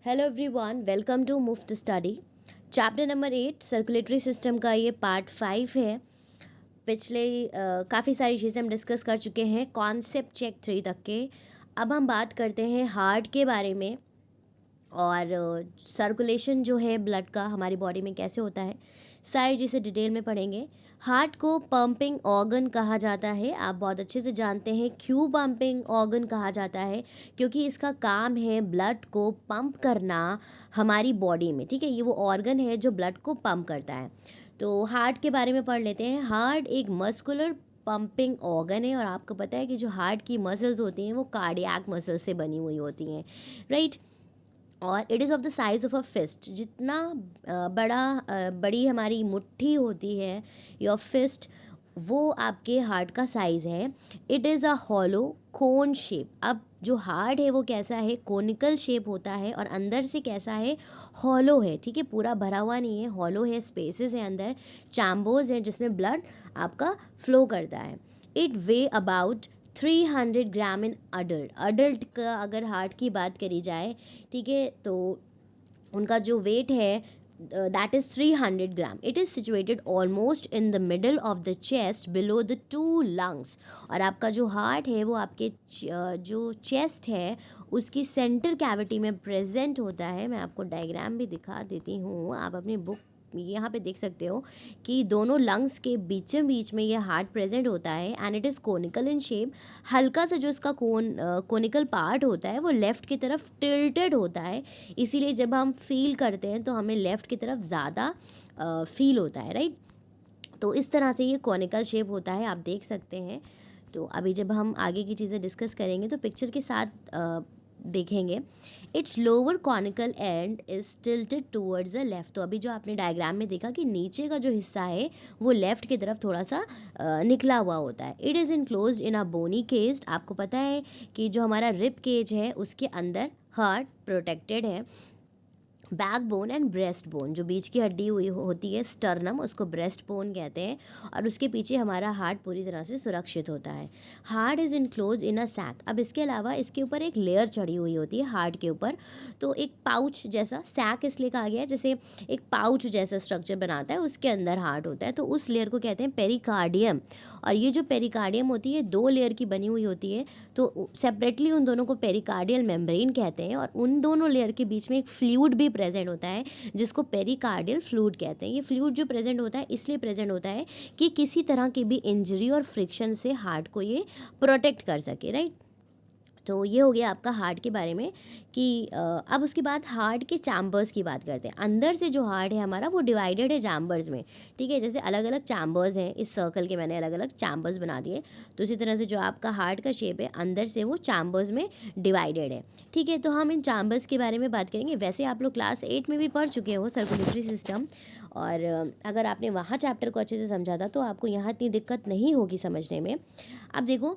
Hello everyone, welcome to मुफ्त study. Chapter number 8 circulatory system का ये पार्ट 5 है। पिछले काफ़ी सारी चीज़ें हम डिस्कस कर चुके हैं कॉन्सेप्ट चेक 3 तक के। अब हम बात करते हैं हार्ट के बारे में और सर्कुलेशन जो है ब्लड का हमारी बॉडी में कैसे होता है, सारी चीज़ें डिटेल में पढ़ेंगे। हार्ट को पंपिंग ऑर्गन कहा जाता है। आप बहुत अच्छे से जानते हैं क्यों पंपिंग ऑर्गन कहा जाता है, क्योंकि इसका काम है ब्लड को पंप करना हमारी बॉडी में। ठीक है, ये वो ऑर्गन है जो ब्लड को पंप करता है। तो हार्ट के बारे में पढ़ लेते हैं। हार्ट एक मस्कुलर पंपिंग ऑर्गन है और आपको पता है कि जो हार्ट की मसल्स होती हैं वो कार्डियक मसल्स से बनी हुई होती हैं, राइट। और it is of the size of a fist. जितना बड़ी हमारी मुट्ठी होती है, योर फिस्ट, वो आपके हार्ट का साइज़ है। It is a hollow cone shape. अब जो हार्ट है वो कैसा है, कोनिकल शेप होता है और अंदर से कैसा है, हॉलो है। ठीक है, पूरा भरा हुआ नहीं है, हॉलो है, स्पेसेस है अंदर, चैम्बर्स हैं जिसमें ब्लड आपका फ्लो करता है। It way about 300 gram in adult. Adult का अगर हार्ट की बात करी जाए, ठीक है, तो उनका जो वेट है that is 300 gram. It is situated almost in the middle of the chest below the 2 lungs. और आपका जो हार्ट है वो आपके जो चेस्ट है उसकी सेंटर कैविटी में प्रेजेंट होता है। मैं आपको डायग्राम भी दिखा देती हूँ, आप अपनी बुक यहाँ पे देख सकते हो कि दोनों लंग्स के बीचों बीच में ये हार्ट प्रेजेंट होता है and it is conical in shape. हल्का सा जो इसका कोनिकल पार्ट होता है वो लेफ़्ट की तरफ टिल्टेड होता है, इसीलिए जब हम फील करते हैं तो हमें लेफ़्ट की तरफ ज़्यादा फील होता है, राइट। तो इस तरह से ये कॉनिकल शेप होता है, आप देख सकते हैं। तो अभी जब हम आगे की चीज़ें डिस्कस करेंगे तो पिक्चर के साथ देखेंगे। It's lower conical and is tilted towards the left. तो अभी जो आपने डायग्राम में देखा कि नीचे का जो हिस्सा है वो लेफ्ट की तरफ थोड़ा सा निकला हुआ होता है। It is enclosed in a bony cage. आपको पता है कि जो हमारा रिब केज है उसके अंदर हार्ट प्रोटेक्टेड है। Back bone and breast bone, जो बीच की हड्डी हुई होती है स्टर्नम, उसको ब्रेस्ट बोन कहते हैं, और उसके पीछे हमारा हार्ट पूरी तरह से सुरक्षित होता है। Heart is enclose in a sac. अब इसके अलावा इसके ऊपर एक लेयर चढ़ी हुई होती है हार्ट के ऊपर, तो एक पाउच जैसा, सैक इसलिए कहा गया है जैसे एक पाउच जैसा स्ट्रक्चर बनाता है, उसके अंदर हार्ट होता है, तो उस लेयर को कहते हैं पेरिकार्डियम। और ये जो पेरिकार्डियम होती है 2 लेयर की बनी हुई होती है, तो सेपरेटली उन दोनों को पेरिकार्डियल मेम्ब्रेन कहते हैं, और उन दोनों लेयर के बीच में एक फ्लूइड भी प्रेजेंट होता है जिसको पेरिकार्डियल फ्लूइड कहते हैं। ये फ्लूइड जो प्रेजेंट होता है इसलिए प्रेजेंट होता है कि किसी तरह की भी इंजरी और फ्रिक्शन से हार्ट को ये प्रोटेक्ट कर सके, राइट। तो ये हो गया आपका हार्ट के बारे में कि अब उसके बाद हार्ट के चैम्बर्स की बात करते हैं। अंदर से जो हार्ट है हमारा वो डिवाइडेड है चैम्बर्स में, ठीक है, जैसे अलग अलग चैम्बर्स हैं, इस सर्कल के मैंने अलग अलग चैम्बर्स बना दिए। तो इसी तरह से जो आपका हार्ट का शेप है अंदर से वो चैम्बर्स में डिवाइडेड है, ठीक है। तो हम इन चैम्बर्स के बारे में बात करेंगे। वैसे आप लोग क्लास 8 में भी पढ़ चुके हो सर्कुलेटरी सिस्टम, और अगर आपने वहाँ चैप्टर को अच्छे से समझा था तो आपको यहाँ इतनी दिक्कत नहीं होगी समझने में। अब देखो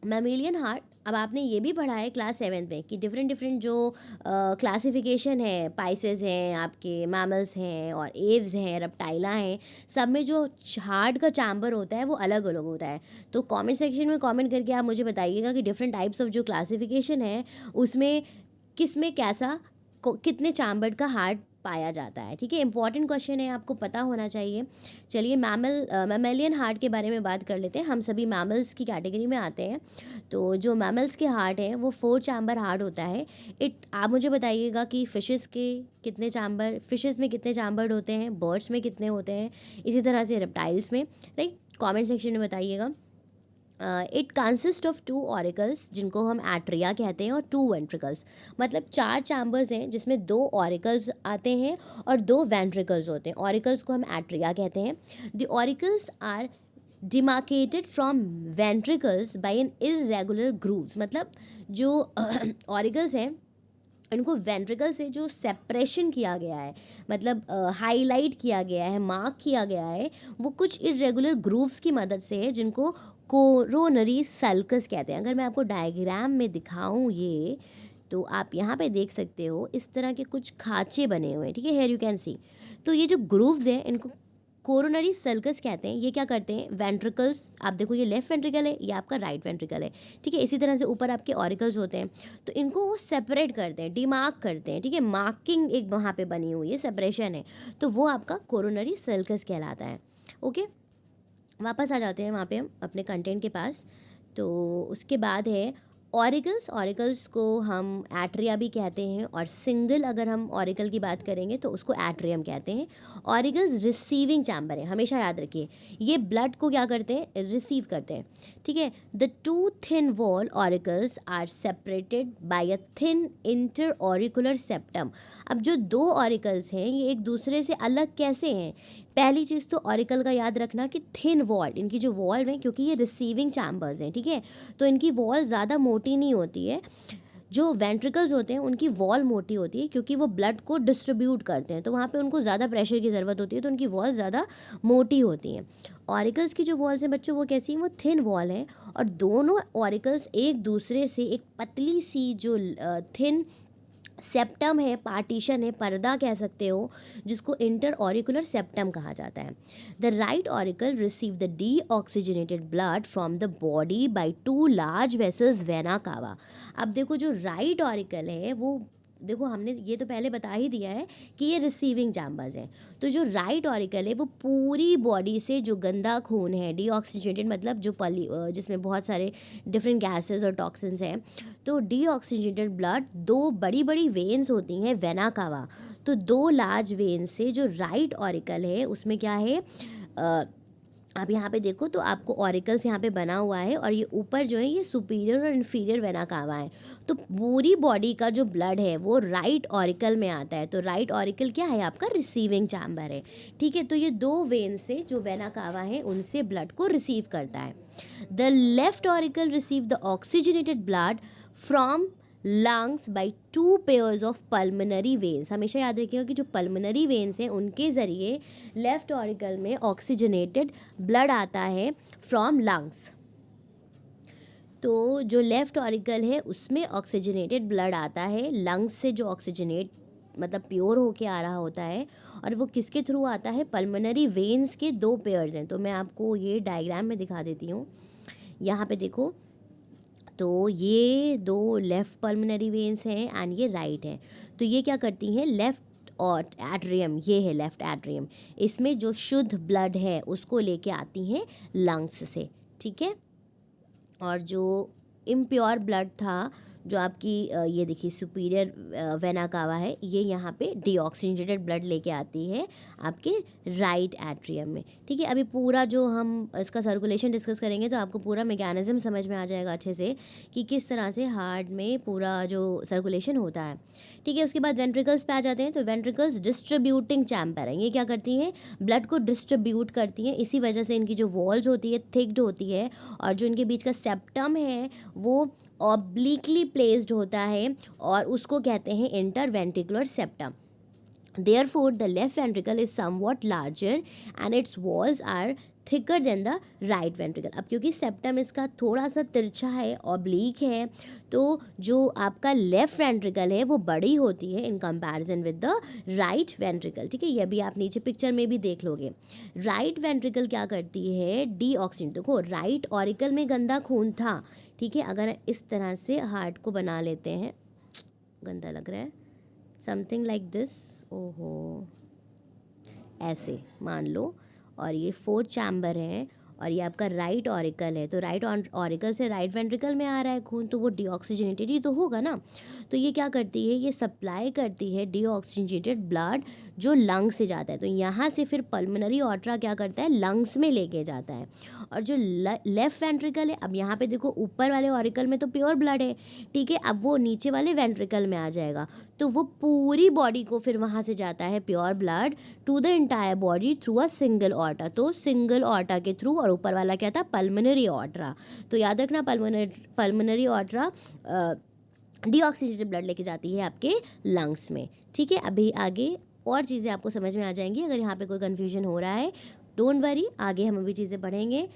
मैमेलियन हार्ट, अब आपने ये भी पढ़ा है क्लास 7 में कि डिफरेंट डिफरेंट जो क्लासिफिकेशन है, पाइसेस हैं, आपके मैमल्स हैं और एव्स हैं, रेप्टाइला हैं, सब में जो हार्ट का चैम्बर होता है वो अलग अलग होता है। तो कमेंट सेक्शन में कमेंट करके आप मुझे बताइएगा कि डिफरेंट टाइप्स ऑफ जो क्लासिफिकेशन है उसमें किस में कैसा कितने चैम्बर्ड का हार्ट पाया जाता है, ठीक है। इंपॉर्टेंट क्वेश्चन है, आपको पता होना चाहिए। चलिए मैमेलियन हार्ट के बारे में बात कर लेते हैं। हम सभी मैमल्स की कैटेगरी में आते हैं। तो जो मैमल्स के हार्ट हैं वो 4 चैम्बर हार्ट होता है। आप मुझे बताइएगा कि फिशेस में कितने चैम्बर्ड होते हैं, बर्ड्स में कितने होते हैं, इसी तरह से रेप्टाइल्स में, राइट। कमेंट सेक्शन में बताइएगा। इट कंसिस्ट ऑफ 2 ऑरिकल्स जिनको हम एट्रिया कहते हैं और 2 वेंट्रिकल्स। मतलब 4 चैम्बर्स हैं जिसमें 2 ऑरिकल्स आते हैं और 2 वेंट्रिकल्स होते हैं। ऑरिकल्स को हम एट्रिया कहते हैं। The auricles are demarcated from ventricles by an irregular grooves. मतलब जो ऑरिकल्स हैं इनको वेंट्रिकल से जो सेपरेशन किया गया है, मतलब हाईलाइट किया गया है, मार्क किया गया है, वो कुछ इरेगुलर ग्रूव्स की मदद से है जिनको कोरोनरी सल्कस कहते हैं। अगर मैं आपको डायग्राम में दिखाऊं ये, तो आप यहाँ पे देख सकते हो इस तरह के कुछ खांचे बने हुए हैं, ठीक है, हेयर यू कैन सी। तो ये जो ग्रूव्स हैं इनको कोरोनरी सल्कस कहते हैं। ये क्या करते हैं, वेंट्रिकल्स, आप देखो ये लेफ्ट वेंट्रिकल है, ये आपका राइट वेंट्रिकल है, ठीक है। इसी तरह से ऊपर आपके ऑरिकल्स होते हैं, तो इनको वो सेपरेट करते हैं, डिमार्क करते हैं, ठीक है। मार्किंग एक वहाँ पे बनी हुई है, सेपरेशन है, तो वो आपका कोरोनरी सल्कस कहलाता है। ओके, वापस आ जाते हैं वहाँ पे हम अपने कंटेंट के पास। तो उसके बाद है ऑरिकल्स। ऑरिकल्स को हम एट्रिया भी कहते हैं, और सिंगल अगर हम ऑरिकल की बात करेंगे तो उसको एट्रियम कहते हैं। ऑरिकल्स रिसीविंग चैम्बर है, हमेशा याद रखिए, ये ब्लड को क्या करते हैं, रिसीव करते हैं, ठीक है। The two thin wall auricles are separated by a thin inter auricular septum. अब जो दो ऑरिकल्स हैं ये एक दूसरे से अलग कैसे हैं, पहली चीज़ तो ऑरिकल का याद रखना कि थिन वॉल, इनकी जो वॉल्व हैं, क्योंकि ये रिसीविंग चैम्बर्स हैं, ठीक है, तो इनकी वॉल ज़्यादा मोटी नहीं होती है। जो वेंट्रिकल्स होते हैं उनकी वॉल मोटी होती है, क्योंकि वो ब्लड को डिस्ट्रीब्यूट करते हैं, तो वहाँ पे उनको ज़्यादा प्रेशर की ज़रूरत होती है, तो उनकी वॉल ज़्यादा मोटी होती हैं। ऑरिकल्स की जो वॉल्स हैं बच्चों, वो कैसी हैं, वो थिन वॉल हैं, और दोनों ऑरिकल्स एक दूसरे से एक पतली सी जो थिन सेप्टम है, पार्टीशन है, पर्दा कह सकते हो, जिसको इंटर ऑरिकुलर सेप्टम कहा जाता है। The right auricle receive the deoxygenated blood from the body by two large vessels vena cava. अब देखो जो राइट ऑरिकल है वो, देखो हमने ये तो पहले बता ही दिया है कि ये रिसीविंग चैम्बर्स हैं, तो जो राइट ऑरिकल है वो पूरी बॉडी से जो गंदा खून है, डीऑक्सीजनेटेड मतलब जो जिसमें बहुत सारे डिफरेंट गैसेस और टॉक्सिन्स हैं, तो डीऑक्सीजनेटेड ब्लड, दो बड़ी बड़ी वेन्स होती हैं वेना कावा, तो दो लार्ज वेन्स से जो राइट ऑरिकल है उसमें क्या है, आप यहाँ पे देखो तो आपको ऑरिकल्स यहाँ पे बना हुआ है, और ये ऊपर जो है ये सुपीरियर और इन्फीरियर वेना कावा है, तो पूरी बॉडी का जो ब्लड है वो राइट ऑरिकल में आता है। तो राइट ऑरिकल क्या है, आपका रिसीविंग चैम्बर है, ठीक है। तो ये दो वेन से जो वेना कावा है उनसे ब्लड को रिसीव करता है। The left auricle receive the oxygenated blood from lungs by two pairs of pulmonary veins. हमेशा याद रखिएगा कि जो पल्मनरी वेन्स हैं उनके ज़रिए लेफ्ट ऑरिकल में ऑक्सीजनेटेड ब्लड आता है फ्रॉम लंग्स। तो जो लेफ्ट ऑरिकल है उसमें ऑक्सीजनेटेड ब्लड आता है लंग्स से, जो ऑक्सीजनेट मतलब प्योर होके आ रहा होता है, और वो किसके थ्रू आता है, पल्मनरी वेन्स के दो पेयर्स हैं। तो मैं आपको ये डायग्राम में दिखा देती हूँ, यहाँ पे देखो, तो ये दो लेफ़्ट पल्मनरी वेन्स हैं एंड ये राइट है। तो ये क्या करती हैं, लेफ़्ट और एट्रियम, ये है लेफ़्ट एट्रियम, इसमें जो शुद्ध ब्लड है उसको लेके आती हैं लंग्स से, ठीक है। और जो इम्प्योर ब्लड था, जो आपकी ये देखिए सुपीरियर वेना कावा है, ये यहाँ पे डीऑक्सीजनेटेड ब्लड लेके आती है आपके राइट एट्रियम में, ठीक है। अभी पूरा जो हम इसका सर्कुलेशन डिस्कस करेंगे तो आपको पूरा मैकेनिज्म समझ में आ जाएगा अच्छे से कि किस तरह से हार्ट में पूरा जो सर्कुलेशन होता है, ठीक है। उसके बाद वेंट्रिकल्स पे आ जाते हैं। तो वेंट्रिकल्स डिस्ट्रीब्यूटिंग चैम्बर हैं, ये क्या करती हैं, ब्लड को डिस्ट्रीब्यूट करती हैं, इसी वजह से इनकी जो वॉल्स होती है थिक्ड होती है, और जो इनके बीच का सेप्टम है वो ऑब्लिकली प्लेस्ड होता है, और उसको कहते हैं interventricular septum. Therefore, the left ventricle is somewhat larger and its walls are thicker than the right ventricle. अब क्योंकि सेप्टम इसका थोड़ा सा तिरछा है, ऑब्लिक है, तो जो आपका लेफ्ट वेंट्रिकल है वो बड़ी होती है in comparison with the right ventricle, ठीक है। ये भी आप नीचे पिक्चर में भी देख लोगे। राइट वेंट्रिकल क्या करती है, डीऑक्सीजन, देखो राइट ऑरिकल में गंदा खून था, ठीक है। अगर इस तरह से हार्ट को बना लेते हैं, गंदा लग रहा है, समथिंग लाइक दिस, ओहो ऐसे मान लो, और ये फोर्थ चैम्बर है, और ये आपका राइट ऑरिकल है, तो राइट ऑरिकल से राइट वेंट्रिकल में आ रहा है खून, तो वो डीऑक्सीजनेटेड ही तो होगा ना। तो ये क्या करती है, ये सप्लाई करती है डीऑक्सीजनेटेड ब्लड जो लंग से जाता है, तो यहाँ से फिर पल्मनरी ऑर्ट्रा क्या करता है, लंग्स में लेके जाता है। और जो लेफ्ट वेंट्रिकल है, अब यहाँ पे देखो ऊपर वाले ऑरिकल में तो प्योर ब्लड है, ठीक है, अब वो नीचे वाले वेंट्रिकल में आ जाएगा, तो वो पूरी बॉडी को फिर वहाँ से जाता है pure blood to the entire body through a single aorta, तो सिंगल ऑर्टा के थ्रू, और ऊपर वाला क्या था, पल्मनरी ऑर्ट्रा। तो याद रखना पल्मनरी ऑर्ट्रा डीऑक्सीजनेटेड ब्लड लेके जाती है आपके लंग्स में, ठीक है। अभी आगे और चीज़ें आपको समझ में आ जाएंगी, अगर यहाँ पे कोई कन्फ्यूजन हो रहा है डोंट वरी, आगे हम अभी चीज़ें पढ़ेंगे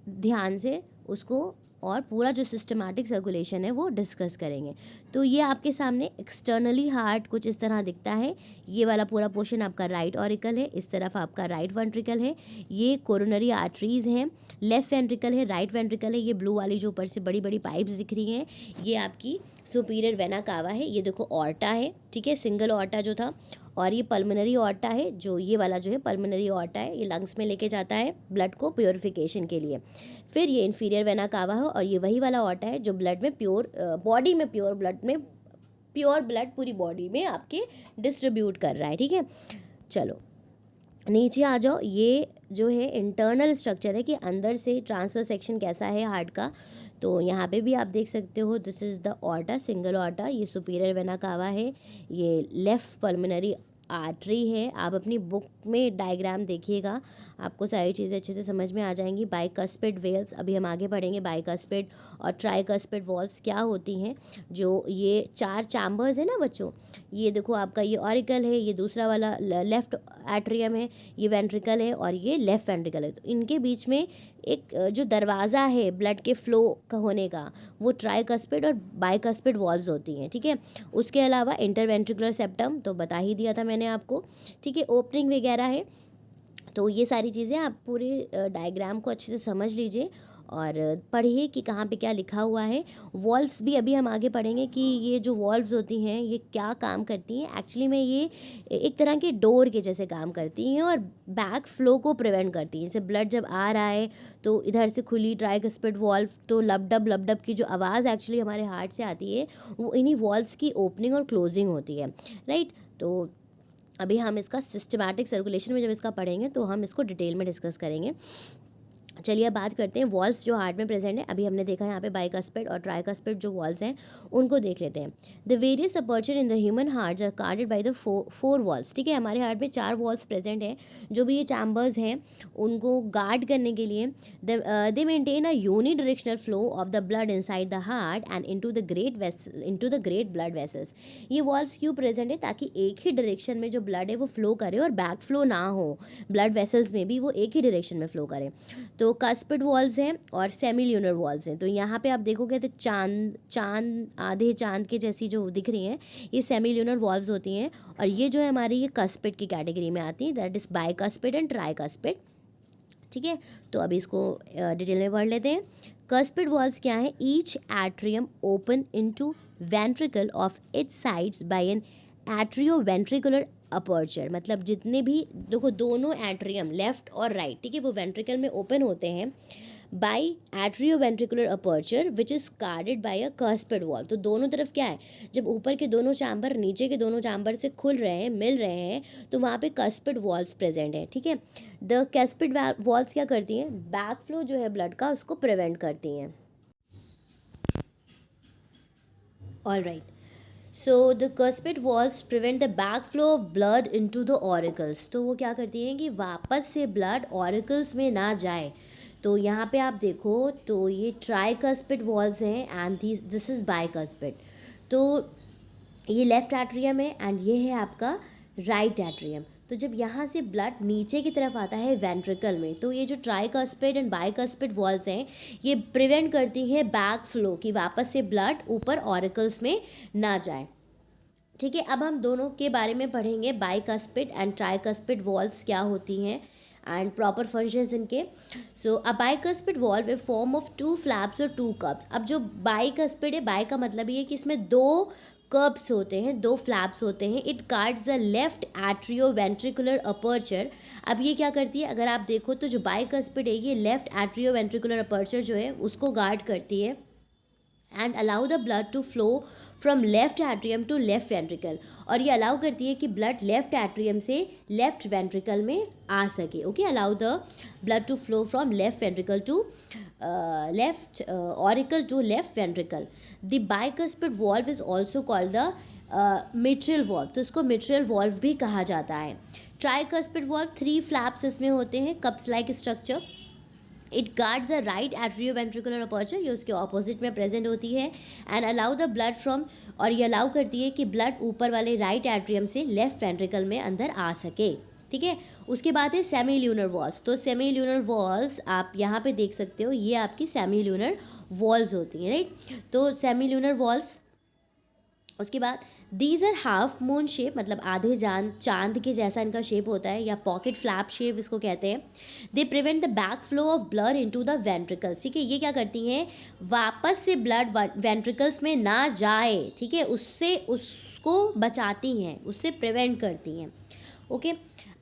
ध्यान से उसको, और पूरा जो सिस्टमैटिक सर्कुलेशन है वो डिस्कस करेंगे। तो ये आपके सामने एक्सटर्नली हार्ट कुछ इस तरह दिखता है। ये वाला पूरा पोर्शन आपका राइट ऑरिकल है, इस तरफ आपका राइट वेंट्रिकल है, ये कोरोनरी आर्टरीज हैं, लेफ्ट वेंट्रिकल है, राइट वेंट्रिकल है, ये ब्लू वाली जो ऊपर से बड़ी बड़ी पाइप्स दिख रही हैं ये आपकी सुपीरियर वेना कावा है। ये देखो ऑर्टा है, ठीक है, सिंगल ऑर्टा जो था, और ये पल्मोनरी ऑर्टा है, जो ये वाला जो है पल्मोनरी ऑर्टा है, ये लंग्स में लेके जाता है ब्लड को प्योरिफिकेशन के लिए। फिर ये इन्फीरियर वेना कावा है, और ये वही वाला ऑर्टा है जो ब्लड में प्योर बॉडी में प्योर ब्लड पूरी बॉडी में आपके डिस्ट्रीब्यूट कर रहा है, ठीक है। चलो नीचे आ जाओ। ये जो है इंटरनल स्ट्रक्चर है कि अंदर से ट्रांसफर सेक्शन कैसा है हार्ट का। तो यहाँ पे भी आप देख सकते हो, this is the aorta, single aorta, ये सुपीरियर वेना कावा है, ये लेफ्ट पल्मोनरी आर्टरी है। आप अपनी बुक में डायग्राम देखिएगा, आपको सारी चीज़ें अच्छे से समझ में आ जाएंगी। बाइकस्पिड वेल्स अभी हम आगे पढ़ेंगे, बाइकस्पिड और ट्राइकस्पिड वॉल्व्स क्या होती हैं। जो ये 4 चैम्बर्स है ना बच्चों, ये देखो आपका ये ऑरिकल है, ये दूसरा वाला लेफ्ट एट्रियम है, ये वेंट्रिकल है और ये लेफ्ट वेंट्रिकल है। तो इनके बीच में एक जो दरवाज़ा है ब्लड के फ्लो का होने का, वो ट्राइकस्पिड और बाइकस्पिड वॉल्व्स होती हैं, ठीक है। उसके अलावा इंटरवेंट्रिकुलर सेप्टम तो बता ही दिया था मैंने आपको, ठीक है, ओपनिंग वगैरह है। तो ये सारी चीज़ें आप पूरे डायग्राम को अच्छे से समझ लीजिए और पढ़िए कि कहाँ पे क्या लिखा हुआ है। वॉल्व्स भी अभी हम आगे पढ़ेंगे कि ये जो वॉल्व्स होती हैं ये क्या काम करती हैं। एक्चुअली में ये एक तरह के डोर के जैसे काम करती हैं और बैक फ्लो को प्रिवेंट करती हैं। जैसे ब्लड जब आ रहा है तो इधर से खुली ट्राइकस्पिड वॉल्व, तो लबडब की जो आवाज़ एक्चुअली हमारे हार्ट से आती है वो इन्हीं वॉल्व्स की ओपनिंग और क्लोजिंग होती है, राइट। तो अभी हम इसका सिस्टमैटिक सर्कुलेशन में जब इसका पढ़ेंगे तो हम इसको डिटेल में डिस्कस करेंगे। चलिए अब बात करते हैं वॉल्व्स जो हार्ट में प्रेजेंट है। अभी हमने देखा यहाँ पे बाइकस्पिड और ट्राइकस्पिड जो वॉल्व्स हैं उनको देख लेते हैं। The various aperture in the human heart are guarded by the four valves, ठीक है। हमारे हार्ट में 4 वॉल्व्स प्रेजेंट हैं, जो भी ये चैम्बर्स हैं उनको गार्ड करने के लिए दे maintain a unidirectional flow of the blood inside the heart and into the great blood vessels. ये वॉल्व्स क्यों प्रेजेंट है? ताकि एक ही डायरेक्शन में जो ब्लड है वो फ्लो करे और बैक फ्लो ना हो, ब्लड वेसल्स में भी वो एक ही डायरेक्शन में फ्लो करे। तो कस्पिड वॉल्व्स हैं और सेमील्यूनर वॉल्व्स हैं। तो यहाँ पे आप देखोगे तो चांद आधे चांद के जैसी जो दिख रही हैं ये सेमील्यूनर वॉल्व्स होती हैं, और ये जो है हमारी ये कस्पिड की कैटेगरी में आती है, that is bicuspid and tricuspid, ठीक है। तो अभी इसको डिटेल में पढ़ लेते हैं। कस्पिड वॉल्व्स क्या है? Each atrium open into ventricle of its sides by an atrioventricular aperture. मतलब जितने भी देखो दोनों एट्रियम लेफ्ट और राइट, ठीक है, वो वेंट्रिकल में ओपन होते हैं by atrioventricular aperture which is guarded by a cuspid valve. तो दोनों तरफ क्या है, जब ऊपर के दोनों चैम्बर नीचे के दोनों चैम्बर से खुल रहे हैं, मिल रहे हैं, तो वहाँ पे कस्पिड वॉल्व्स प्रेजेंट है, ठीक है। द कस्पिड वॉल्व्स क्या करती हैं? बैक फ्लो जो है ब्लड का उसको प्रिवेंट करती हैं। All right, so the cuspid valves prevent the back flow of blood into the auricles. तो वो क्या करती हैं कि वापस से ब्लड ऑरिकल्स में ना जाए। तो यहाँ पे आप देखो तो ये ट्राइकस्पिड वॉल्व्स हैं एंड दिस इज़ बाइकस्पिड। तो ये लेफ्ट एट्रियम है एंड ये है आपका राइट एट्रियम। तो जब यहाँ से ब्लड नीचे की तरफ आता है वेंट्रिकल में, तो ये जो ट्राइकस्पिड एंड बाइकस्पिड वॉल्व्स हैं ये प्रिवेंट करती हैं बैक फ्लो की, वापस से ब्लड ऊपर ऑरिकल्स में ना जाए, ठीक है। अब हम दोनों के बारे में पढ़ेंगे, बाइकस्पिड एंड ट्राइकस्पिड वॉल्व्स क्या होती हैं एंड प्रॉपर फंक्शंस इनके। So a bicuspid valve a form of 2 flaps और 2 कप्स। अब जो बाइकस्पिड है, बाइ का मतलब ये है कि इसमें 2 कर्ब्स होते हैं, 2 फ्लैप्स होते हैं। It guards the left atrioventricular aperture. अब ये क्या करती है, अगर आप देखो तो जो बाइकस्पिड है ये लेफ्ट एट्रियोवेंट्रिकुलर अपर्चर जो है उसको गार्ड करती है and allow the blood to flow from left atrium to left ventricle. और ये अलाउ करती है कि ब्लड लेफ्ट एट्रियम से लेफ्ट वेंट्रिकल में आ सके, okay. Allow the blood to flow from left ventricle to left auricle to left ventricle. The bicuspid valve is also called the mitral valve. तो इसको मिट्रियल वॉल्व भी कहा जाता है। ट्राइकस्पिड वॉल्व 3 फ्लैप्स इसमें होते हैं, cups like structure. It guards the right atrioventricular aperture, ये उसके ऑपोजिट में प्रेजेंट होती है and allow the blood from, और ये अलाउ करती है कि ब्लड ऊपर वाले राइट एट्रियम से लेफ्ट वेंट्रिकल में अंदर आ सके, ठीक है। उसके बाद है सेमील्यूनर वॉल्व्स। तो सेमील्यूनर वॉल्व्स आप यहाँ पे देख सकते हो, ये आपकी सेमील्यूनर वॉल्व्स होती हैं, राइट। तो सेमील्यूनर वॉल्व्स उसके बाद these are half moon shape, मतलब आधे चांद के जैसा इनका शेप होता है, या पॉकेट फ्लैप शेप इसको कहते हैं। They prevent the back flow of blood into the ventricles, ठीक है। ये क्या करती हैं, वापस से ब्लड वेंट्रिकल्स में ना जाए, ठीक है, उससे उसको बचाती हैं, उससे प्रिवेंट करती हैं। ओके,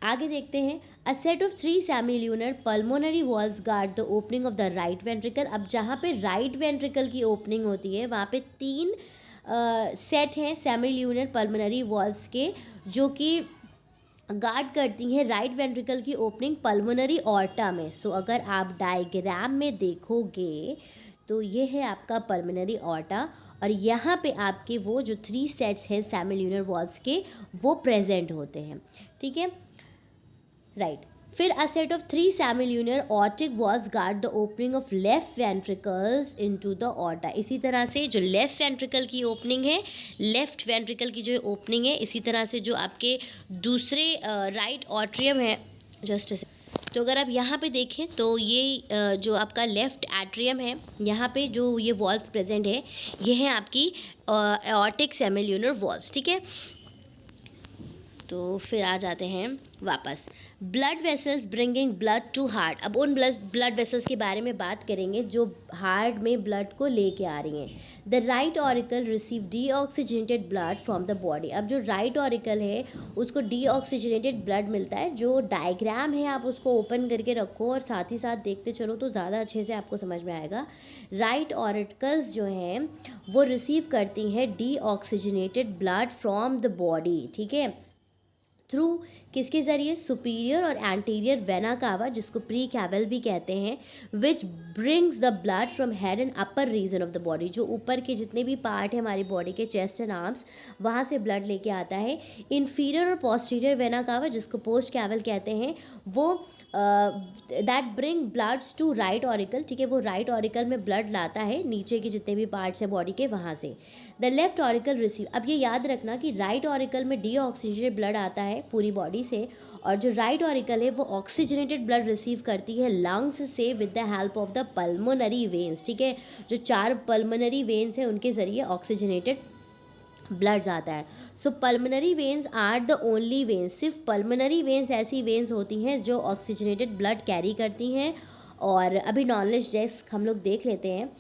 आगे देखते हैं। A set of 3 सेमील्यूनर pulmonary walls guard the opening of the right ventricle. अब जहाँ पे राइट वेंट्रिकल की ओपनिंग होती है वहाँ पे 3 सेट हैं सेमील्यूनर पल्मोनरी वॉल्स के, जो कि गार्ड करती हैं राइट वेंट्रिकल की ओपनिंग पल्मोनरी ऑर्टा में। सो अगर आप डायग्राम में देखोगे तो ये है आपका पल्मोनरी ऑर्टा, और यहाँ पे आपके वो जो 3 सेट्स हैं सेमील्यूनर वॉल्स के वो प्रेजेंट होते हैं, ठीक है, राइट। फिर a set of 3 सेमील्यूनर aortic walls guard the opening of left ventricles into the aorta. इसी तरह से जो लेफ्ट वेंट्रिकल की ओपनिंग है, लेफ्ट वेंट्रिकल की जो ओपनिंग है, इसी तरह से जो आपके दूसरे राइट ऑट्रियम है, जस्ट तो अगर आप यहाँ पे देखें तो ये जो आपका लेफ्ट एट्रियम है, यहाँ पे जो ये वॉल्व प्रेजेंट है, ये है आपकी एओर्टिक सेमील्यूनर वॉल्व्स, ठीक है। तो फिर आ जाते हैं वापस। Blood vessels bringing blood to heart. अब उन ब्लड वेसल्स के बारे में बात करेंगे जो हार्ट में ब्लड को लेके आ रही हैं। The right auricle receive deoxygenated blood from the body. अब जो राइट ऑरिकल है उसको डीऑक्सीजनेटेड ब्लड मिलता है। जो डायग्राम है आप उसको ओपन करके रखो और साथ ही साथ देखते चलो तो ज़्यादा अच्छे से आपको समझ में आएगा। राइट ऑरिकल्स जो हैं वो रिसीव करती हैं deoxygenated blood from the body, ठीक है, थ्रू किसके ज़रिए, सुपीरियर और एंटीरियर वेना कावा, जिसको प्री कैवल भी कहते हैं, which brings the blood from head and upper region of the body. जो ऊपर के जितने भी पार्ट हैं हमारी बॉडी के, चेस्ट एंड आर्म्स, वहाँ से ब्लड लेके आता है। इन्फीरियर और पोस्टीरियर वेना कावा, जिसको पोस्ट कैवल कहते हैं, वो that brings bloods to right auricle, ठीक है, वो राइट ऑरिकल में ब्लड लाता है नीचे के जितने भी पार्ट्स हैं बॉडी के, वहाँ से। The left auricle receive. अब ये याद रखना कि राइट ऑरिकल में डीऑक्सीजनेटेड ब्लड आता है पूरी बॉडी से, और जो राइट ऑरिकल है वो ऑक्सीजनेटेड ब्लड रिसीव करती है लंग्स से with the help of the pulmonary veins, ठीक है। जो 4 पल्मोनरी वेन्स हैं उनके ज़रिए ऑक्सीजनेटेड ब्लड जाता है। So pulmonary veins are the only veins, सिर्फ पल्मोनरी वेन्स ऐसी वेन्स होती हैं जो ऑक्सीजनेटेड ब्लड कैरी करती हैं। और अभी नॉलेज डेस्क हम लोग देख लेते हैं।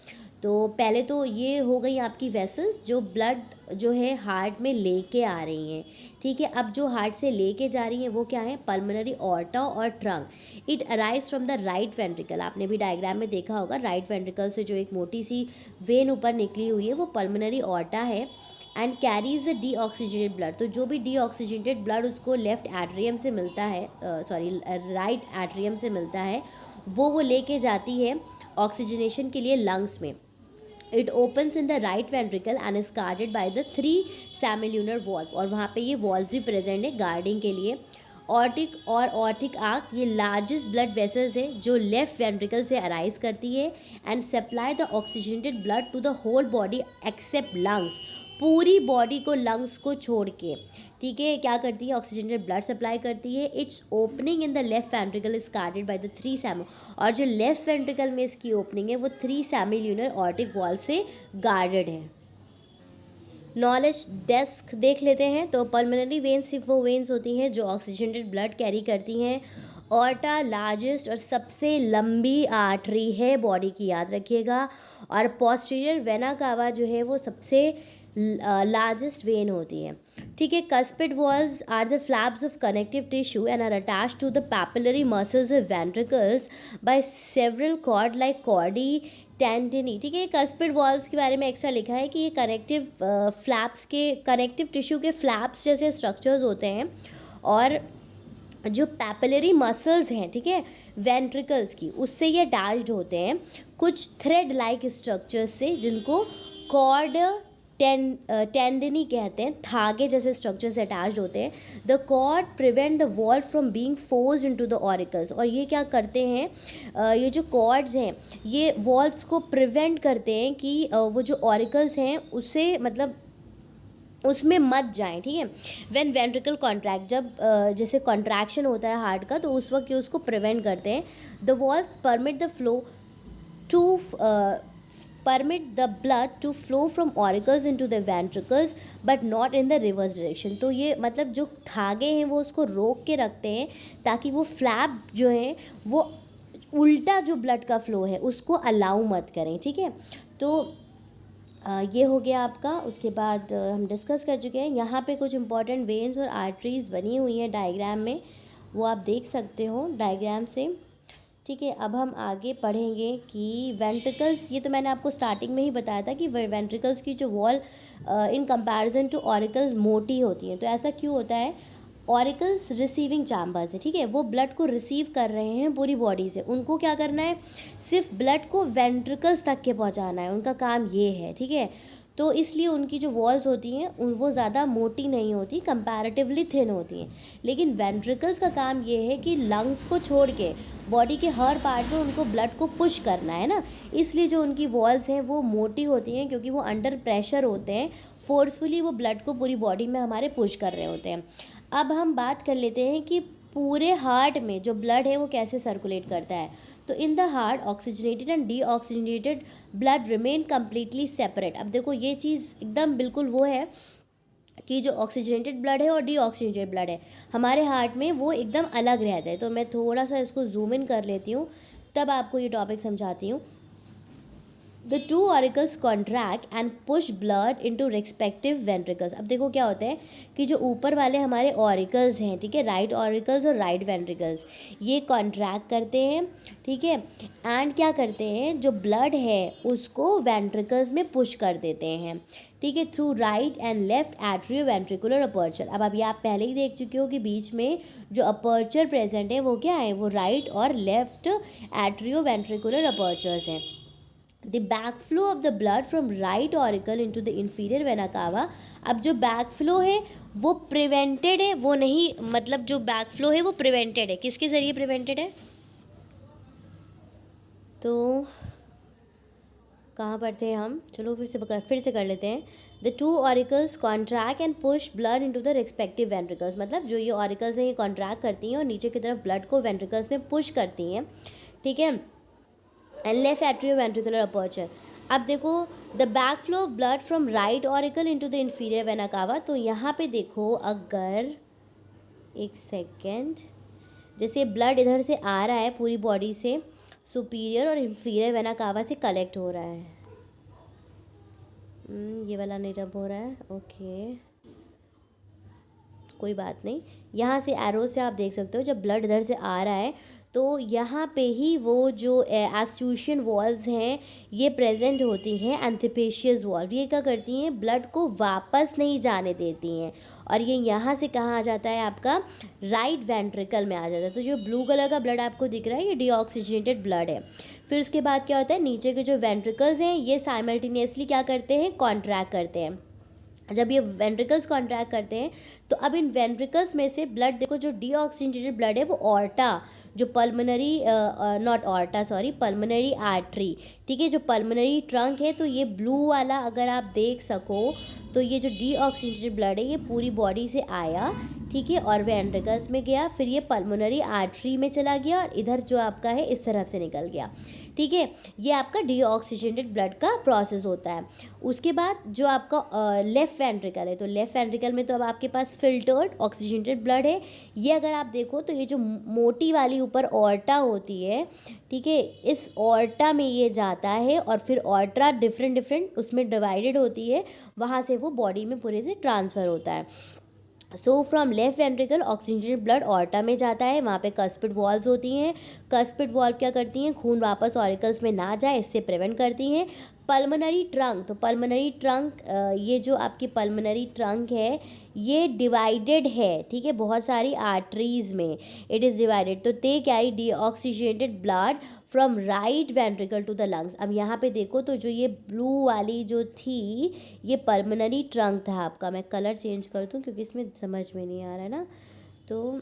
तो पहले तो ये हो गई आपकी वेसल्स जो ब्लड जो है हार्ट में लेके आ रही हैं, ठीक है। अब जो हार्ट से लेके जा रही हैं वो क्या है, पल्मोनरी ऑर्टा और trunk. It arise from the right ventricle. आपने भी डायग्राम में देखा होगा, राइट वेंट्रिकल से जो एक मोटी सी वेन ऊपर निकली हुई है वो पल्मोनरी ऑर्टा है, and carries the deoxygenated blood. तो जो भी डीऑक्सीजनेटेड ब्लड उसको लेफ्ट एट्रियम से मिलता है, राइट एट्रियम से मिलता है, वो लेके जाती है ऑक्सीजनेशन के लिए लंग्स में। It opens in the right ventricle and is guarded by the 3 सेमील्यूनर valve, और वहाँ पे ये वॉल्व भी प्रेजेंट है गार्डिंग के लिए। ऑर्टिक और ऑर्टिक आर्क, ये लार्जेस्ट ब्लड वेसल्स है जो लेफ्ट वेंट्रिकल से अराइज करती है and supply the oxygenated blood to the whole body except lungs. पूरी बॉडी को, लंग्स को छोड़ के, ठीक है, क्या करती है, ऑक्सीजनेटेड ब्लड सप्लाई करती है। It's opening in the left ventricle is guarded by the 3 semi, और जो लेफ्ट वेंट्रिकल में इसकी ओपनिंग है वो 3 सेमील्यूनर ऑर्टिक वॉल्व से गार्डेड है। नॉलेज डेस्क देख लेते हैं। तो पल्मोनरी वेन्स सिर्फ वो वेन्स होती हैं जो ऑक्सीजनेटेड ब्लड कैरी करती हैं। ऑर्टा लार्जेस्ट और सबसे लंबी आर्टरी है बॉडी की, याद रखिएगा। और पोस्टीरियर वेना कावा जो है वो सबसे लार्जेस्ट वेन होती है, ठीक है। Cuspid valves are the flaps of connective tissue and are attached to the papillary muscles of ventricles by several cord like chordae tendineae, ठीक है। कस्पिड वॉल्व्स के बारे में एक्स्ट्रा लिखा है कि ये कनेक्टिव फ्लैप्स के, कनेक्टिव टिश्यू के फ्लैप्स जैसे स्ट्रक्चर्स होते हैं, और जो पैपिलरी मसल्स हैं, ठीक है, वेंट्रिकल्स की, उससे ये अटैच्ड होते हैं कुछ थ्रेड लाइक स्ट्रक्चर्स से, जिनको कॉर्ड टेंडनी कहते हैं, धागे जैसे स्ट्रक्चर से अटैच्ड होते हैं। The cord prevent the valve from being forced into the auricles, और ये क्या करते हैं, ये जो कॉर्ड्स हैं ये वॉल्व्स को प्रिवेंट करते हैं कि वो जो ऑरिकल्स हैं उससे, मतलब उसमें मत जाएं, ठीक है। व्हेन वेंट्रिकल कॉन्ट्रैक्ट, जब जैसे कॉन्ट्रैक्शन होता है हार्ट का, तो उस वक्त ये उसको प्रिवेंट करते हैं। The valve permit the flow to permit the blood to flow from auricles into the ventricles but not in the reverse direction. तो ये मतलब जो धागे हैं वो उसको रोक के रखते हैं ताकि वो फ्लैप जो है वो उल्टा जो ब्लड का फ्लो है उसको अलाउ मत करें, ठीक है। तो ये हो गया आपका। उसके बाद हम डिस्कस कर चुके हैं। यहाँ पे कुछ इंपॉर्टेंट वेन्स और आर्टरीज बनी हुई हैं डायग्राम में, वो आप देख सकते हो डायग्राम से, ठीक है। अब हम आगे पढ़ेंगे कि वेंट्रिकल्स, ये तो मैंने आपको स्टार्टिंग में ही बताया था कि वेंट्रिकल्स की जो wall in comparison to auricles मोटी होती हैं। तो ऐसा क्यों होता है? ऑरिकल्स रिसीविंग चैम्बर्स है, ठीक है, वो ब्लड को रिसीव कर रहे हैं पूरी बॉडी से। उनको क्या करना है? सिर्फ ब्लड को वेंट्रिकल्स तक के पहुंचाना है, उनका काम ये है, ठीक है। तो इसलिए उनकी जो वॉल्स होती हैं वो ज़्यादा मोटी नहीं होती, कंपैरेटिवली थिन होती हैं। लेकिन वेंट्रिकल्स का काम ये है कि लंग्स को छोड़ के बॉडी के हर पार्ट में उनको ब्लड को पुश करना है ना, इसलिए जो उनकी वॉल्स हैं वो मोटी होती हैं, क्योंकि वो अंडर प्रेशर होते हैं, फोर्सफुली वो ब्लड को पूरी बॉडी में हमारे पुश कर रहे होते हैं। अब हम बात कर लेते हैं कि पूरे हार्ट में जो ब्लड है वो कैसे सर्कुलेट करता है। तो in the heart oxygenated and deoxygenated blood remain completely separate. अब देखो ये चीज़ एकदम बिल्कुल वो है कि जो ऑक्सीजनेटेड ब्लड है और डीऑक्सीजनेटेड ब्लड है हमारे हार्ट में वो एकदम अलग रहता है। तो मैं थोड़ा सा इसको जूम इन कर लेती हूँ, तब आपको ये टॉपिक समझाती हूँ। The two auricles contract and push blood into respective ventricles. अब देखो क्या होता है कि जो ऊपर वाले हमारे ऑरिकल्स हैं, ठीक है, राइट ऑरिकल्स और राइट वेंट्रिकल्स, ये कॉन्ट्रैक्ट करते हैं, ठीक है, एंड क्या करते हैं, जो ब्लड है उसको वेंट्रिकल्स में पुश कर देते हैं, ठीक है, through right and left atrio ventricular aperture. अब अभी आप पहले ही देख चुके हो कि बीच में जो अपर्चर प्रेजेंट है वो क्या है, वो राइट और लेफ्ट एट्रियो वेंट्रिकुलर अपर्चर्स हैं। The back flow of the blood from right auricle into the inferior vena cava. अब जो बैक फ्लो है वो प्रिवेंटेड है, वो नहीं, मतलब जो बैक फ्लो है वो प्रिवेंटेड है। किसके ज़रिए प्रिवेंटेड है? तो कहाँ पर थे हम? चलो फिर से कर लेते हैं। The two auricles contract and push blood into the respective ventricles. मतलब जो ये ऑरिकल्स हैं ये कॉन्ट्रैक्ट करती हैं और नीचे की तरफ ब्लड को वेंट्रिकल्स में पुश करती हैं, ठीक है, and left atrio ventricular aperture. अब देखो the back flow of blood from right auricle into the inferior vena cava. तो यहाँ पे देखो, अगर एक सेकेंड, जैसे ब्लड इधर से आ रहा है पूरी बॉडी से, सुपीरियर और इंफीरियर वेना कावा से कलेक्ट हो रहा है। ये वाला नहीं रब हो रहा है, ओके, कोई बात नहीं। यहाँ से एरो से आप देख सकते हो जब ब्लड इधर से आ रहा है तो यहाँ पे ही वो जो एस्ट्यूशियन वॉल्व्स हैं ये प्रेजेंट होती हैं। एंथिपेशियस वॉल्व ये क्या करती हैं, ब्लड को वापस नहीं जाने देती हैं, और ये यहाँ से कहाँ आ जाता है, आपका राइट वेंट्रिकल में आ जाता है। तो जो ब्लू कलर का ब्लड आपको दिख रहा है ये डीऑक्सीजनेटेड ब्लड है। फिर उसके बाद क्या होता है, नीचे के जो वेंट्रिकल्स हैं ये साइमल्टेनियसली क्या करते हैं, कॉन्ट्रैक्ट करते हैं। जब ये वेंट्रिकल्स कॉन्ट्रैक्ट करते हैं तो अब इन वेंट्रिकल्स में से ब्लड, देखो जो डीऑक्सीजनेटेड ब्लड है वो ऑर्टा, जो pulmonary not aorta sorry pulmonary artery, ठीक है, जो पल्मोनरी ट्रंक है, तो ये ब्लू वाला अगर आप देख सको तो ये जो डीऑक्सीजनेटेड ब्लड है ये पूरी बॉडी से आया, ठीक है, और वेंट्रिकल्स में गया, फिर ये पल्मोनरी आर्टरी में चला गया और इधर जो आपका है इस तरफ से निकल गया, ठीक है। ये आपका डीऑक्सीजनेटेड ब्लड का प्रोसेस होता है। उसके बाद जो आपका लेफ़्ट वेंट्रिकल है, तो लेफ़्ट वेंट्रिकल में तो अब आपके पास फिल्टर्ड ऑक्सीजनेटेड ब्लड है। ये अगर आप देखो तो ये जो मोटी वाली ऊपर ऑर्टा होती है, ठीक है, इस ऑर्टा में ये जाता है और फिर ऑर्टा डिफरेंट उसमें डिवाइडेड होती है, वहाँ से वो बॉडी में पूरे से ट्रांसफ़र होता है। So from left ventricle oxygenated blood aorta में जाता है, वहाँ पे कस्पिड वॉल्व्स होती हैं। कस्पिड वॉल्व क्या करती हैं, खून वापस ऑरिकल्स में ना जाए इससे प्रिवेंट करती हैं। पल्मोनरी ट्रंक, तो पल्मोनरी ट्रंक, ये जो आपकी पल्मोनरी ट्रंक है ये डिवाइडेड है, ठीक है, बहुत सारी आर्टरीज़ में इट इज़ डिवाइडेड। तो they carry deoxygenated blood from right ventricle to the lungs. अब यहाँ पे देखो तो जो ये ब्लू वाली जो थी ये पल्मोनरी ट्रंक था आपका। मैं कलर चेंज कर दूँ क्योंकि इसमें समझ में नहीं आ रहा है ना, तो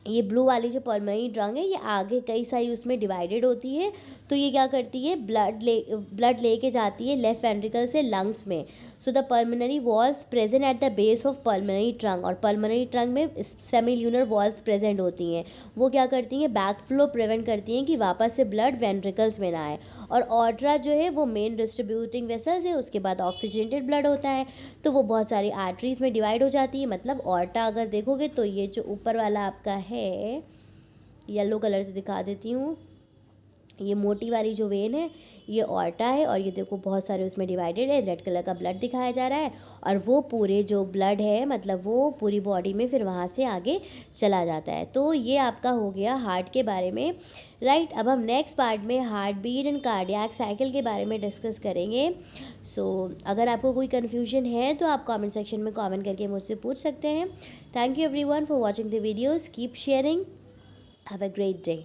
ये ब्लू वाली जो पल्मोनरी ट्रंक है ये आगे कई सारी उसमें डिवाइडेड होती है। तो ये क्या करती है, ब्लड लेके जाती है लेफ्ट वेंट्रिकल से लंग्स में। So the pulmonary walls present at the base of pulmonary trunk, और पल्मोनरी ट्रंक में सेमील्यूनर वॉल्स प्रेजेंट होती हैं। वो क्या करती हैं, बैक फ्लो प्रिवेंट करती हैं कि वापस से ब्लड वेंट्रिकल्स में ना आए। और ऑर्ट्रा जो है वो मेन डिस्ट्रीब्यूटिंग वेसल्स है, उसके बाद ऑक्सीजनेटेड ब्लड होता है, तो वो बहुत सारी आर्टरीज में डिवाइड हो जाती है। मतलब ऑर्टा अगर देखोगे तो ये जो ऊपर वाला आपका है, येलो कलर से दिखा देती हूँ, ये मोटी वाली जो वेन है ये ऑर्टा है, और ये देखो बहुत सारे उसमें डिवाइडेड है, रेड कलर का ब्लड दिखाया जा रहा है, और वो पूरे जो ब्लड है मतलब वो पूरी बॉडी में फिर वहाँ से आगे चला जाता है। तो ये आपका हो गया हार्ट के बारे में, राइट। अब हम नेक्स्ट पार्ट में heart beat and cardiac cycle के बारे में डिस्कस करेंगे। सो अगर आपको कोई कन्फ्यूजन है तो आप कॉमेंट सेक्शन में कॉमेंट करके मुझसे पूछ सकते हैं। Thank you everyone for watching the videos, keep sharing, have a great day.